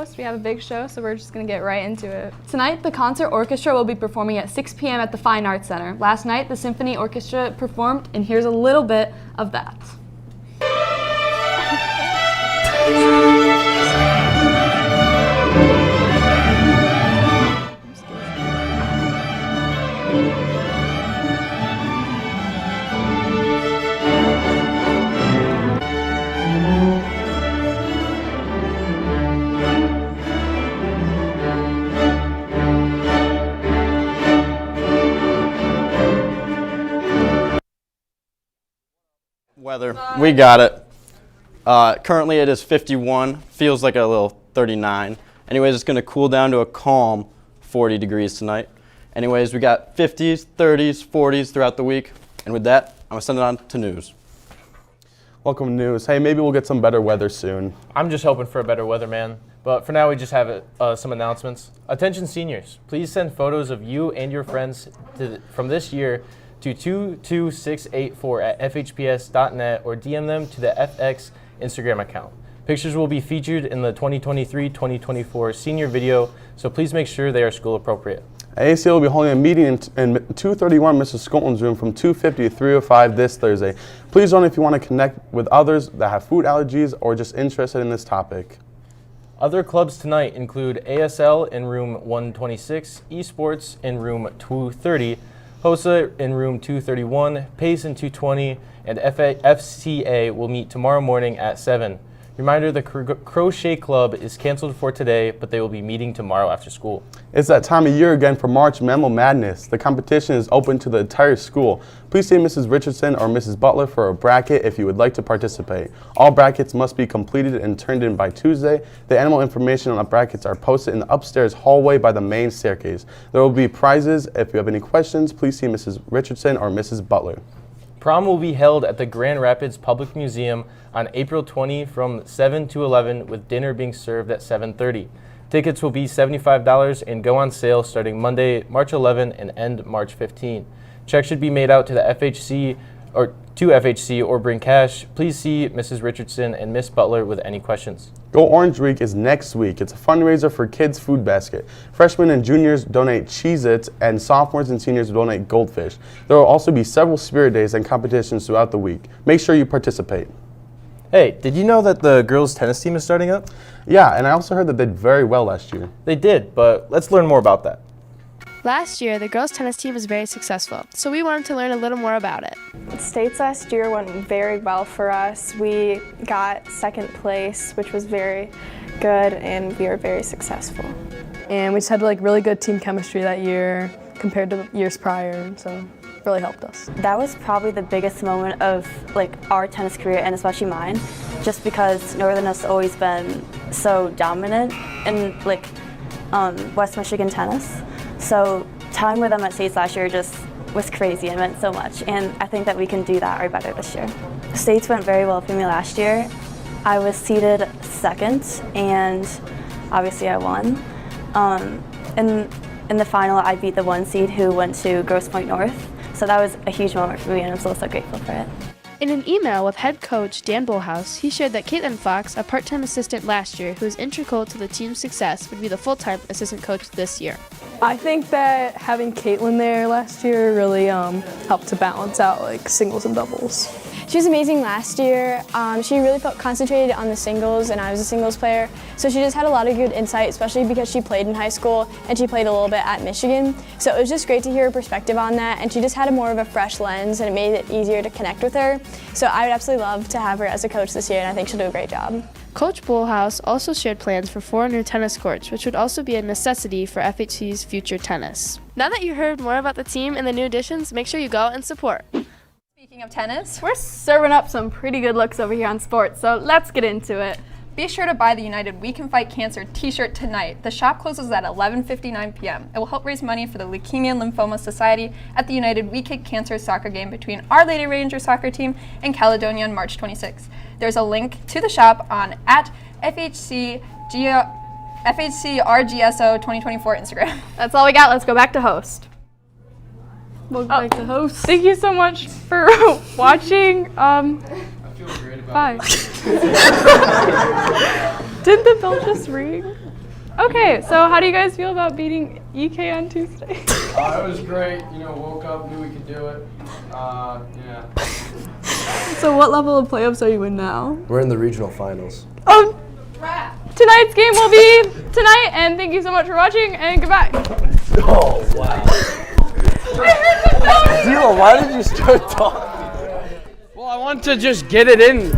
host. We have a big show, so we're just going to get right into it. Tonight, the concert orchestra will be performing at 6 p.m. at the Fine Arts Center. Last night, the symphony orchestra performed, and here's a little bit of that. Weather, we got it. Currently it is 51, feels like a little 39. Anyways, it's going to cool down to a calm 40 degrees tonight. Anyways, we got 50s, 30s, 40s throughout the week. And with that, I'm going to send it on to news. Welcome to news. Hey, maybe we'll get some better weather soon. I'm just hoping for a better weather, man. But for now, we just have some announcements. Attention seniors, please send photos of you and your friends from this year to 22684 at fhps.net or DM them to the FX Instagram account. Pictures will be featured in the 2023-2024 senior video, so please make sure they are school appropriate. AACL will be holding a meeting in 231 Mrs. Skolton's room from 2:50 to 3:05 this Thursday. Please join if you want to connect with others that have food allergies or just interested in this topic. Other clubs tonight include ASL in room 126, Esports in room 230, HOSA in room 231, PACE in 220, and FCA will meet tomorrow morning at 7. Reminder, the Crochet Club is canceled for today, but they will be meeting tomorrow after school. It's that time of year again for March Memo Madness. The competition is open to the entire school. Please see Mrs. Richardson or Mrs. Butler for a bracket if you would like to participate. All brackets must be completed and turned in by Tuesday. The animal information on the brackets are posted in the upstairs hallway by the main staircase. There will be prizes. If you have any questions, please see Mrs. Richardson or Mrs. Butler. Prom will be held at the Grand Rapids Public Museum on April 20 from 7 to 11 with dinner being served at 7:30. Tickets will be $75 and go on sale starting Monday, March 11 and end March 15. Checks should be made out to the FHC or bring cash. Please see Mrs. Richardson and Miss Butler with any questions. Go Orange Week is next week. It's a fundraiser for Kids Food Basket. Freshmen and juniors donate Cheez-Its, and sophomores and seniors donate Goldfish. There will also be several spirit days and competitions throughout the week. Make sure you participate. Hey, did you know that the girls' tennis team is starting up? Yeah, and I also heard that they did very well last year. They did, but let's learn more about that. Last year, the girls' tennis team was very successful, so we wanted to learn a little more about it. States last year went very well for us. We got second place, which was very good, and we were very successful. And we just had really good team chemistry that year compared to years prior, so it really helped us. That was probably the biggest moment of our tennis career, and especially mine, just because Northern has always been so dominant in West Michigan tennis. So time with them at States last year just was crazy and meant so much, and I think that we can do that or better this year. States went very well for me last year. I was seeded second, and obviously I won. In the final, I beat the 1 seed who went to Grosse Pointe North, so that was a huge moment for me, and I'm so grateful for it. In an email with head coach Dan Bullhouse, he shared that Caitlin Fox, a part-time assistant last year who was integral to the team's success, would be the full-time assistant coach this year. I think that having Caitlin there last year really helped to balance out singles and doubles. She was amazing last year. She really felt concentrated on the singles, and I was a singles player. So she just had a lot of good insight, especially because she played in high school and she played a little bit at Michigan. So it was just great to hear her perspective on that, and she just had a more of a fresh lens, and it made it easier to connect with her. So I would absolutely love to have her as a coach this year, and I think she'll do a great job. Coach Bullhouse also shared plans for 4 new tennis courts, which would also be a necessity for FHC's future tennis. Now that you heard more about the team and the new additions, make sure you go and support. Speaking of tennis, we're serving up some pretty good looks over here on sports, so let's get into it. Be sure to buy the United We Can Fight Cancer t-shirt tonight. The shop closes at 11:59 p.m. It will help raise money for the Leukemia and Lymphoma Society at the United We Kick Cancer soccer game between Our Lady Ranger soccer team and Caledonia on March 26. There's a link to the shop on FHCRGSO 2024 Instagram. That's all we got. Let's go back to host. Welcome back to host. Thank you so much for watching. I feel great about bye. Did the bell just ring? Okay, so how do you guys feel about beating EK on Tuesday? It was great. Woke up, knew we could do it. Yeah. So what level of playoffs are you in now? We're in the regional finals. Tonight's game will be tonight, and thank you so much for watching, and goodbye. Oh, wow. Zila, why did you start talking? Well, I want to just get it in.